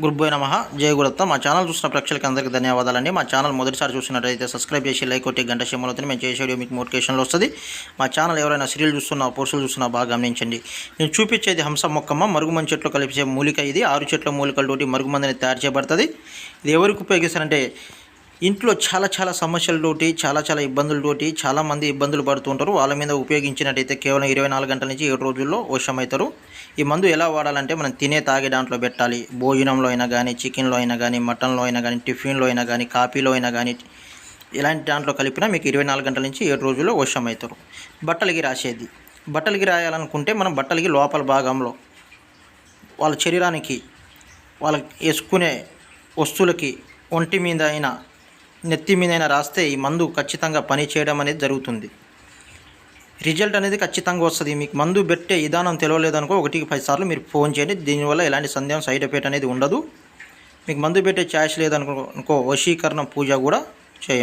గురుభ్యో నమః. జయ గురుదత్త. మా ఛానల్ చూసిన ప్రేక్షకులకి అందరికీ ధన్యవాదాలండి. మా ఛానల్ మొదటిసారి చూసినట్టయితే సబ్స్క్రైబ్ చేసి లైక్ కొట్టి గంట సింబల్ మేము చేసే వీడియో మీకు నోటిఫికేషన్లో వస్తుంది. మా ఛానల్ ఎవరైనా సీరియల్ చూస్తున్నా పోస్టులు చూస్తున్నా బాగా గమనించండి. నేను చూపించేది హంస మొక్కమ్మ మరుగుమంది చెట్లు కలిపే మూలిక. ఇది 6 చెట్ల మూలికలతోటి మరుగుమందిని తయారు చేయబడుతుంది. ఇది ఎవరికి ఉపయోగిస్తారంటే ఇంట్లో చాలా సమస్యలతోటి చాలా ఇబ్బందులతోటి చాలామంది ఇబ్బందులు పడుతూ ఉంటారు. వాళ్ళ మీద ఉపయోగించినట్టయితే కేవలం 24 గంటల నుంచి 7 రోజుల్లో వశమవుతారు. ఈ మందు ఎలా వాడాలంటే మనం తినే తాగే దాంట్లో పెట్టాలి. భోజనంలో అయినా కానీ, చికెన్లో అయినా కానీ, మటన్లో అయినా కానీ, టిఫిన్లో అయినా కానీ, కాఫీలో అయినా కానీ, ఇలాంటి దాంట్లో కలిపినా మీకు 24 గంటల నుంచి 7 రోజుల్లో వశమవుతారు. బట్టలకి రాసేది. బట్టలకి రాయాలనుకుంటే మనం బట్టలకి లోపల భాగంలో వాళ్ళ శరీరానికి వాళ్ళకి వేసుకునే వస్తువులకి ఒంటి మీద అయినా నెత్తి మీద అయినా రాస్తే ఈ మందు ఖచ్చితంగా పని చేయడం అనేది జరుగుతుంది. రిజల్ట్ అనేది ఖచ్చితంగా వస్తుంది. మీకు మందు పెట్టే విధానం తెలియలేదనుకో 1కి 10 సార్లు మీరు ఫోన్ చేయండి. దీనివల్ల ఎలాంటి సందేహం సైడ్ ఎఫెక్ట్ అనేది ఉండదు. మీకు మందు పెట్టే ఛాయిస్ లేదనుకో వశీకరణ పూజ కూడా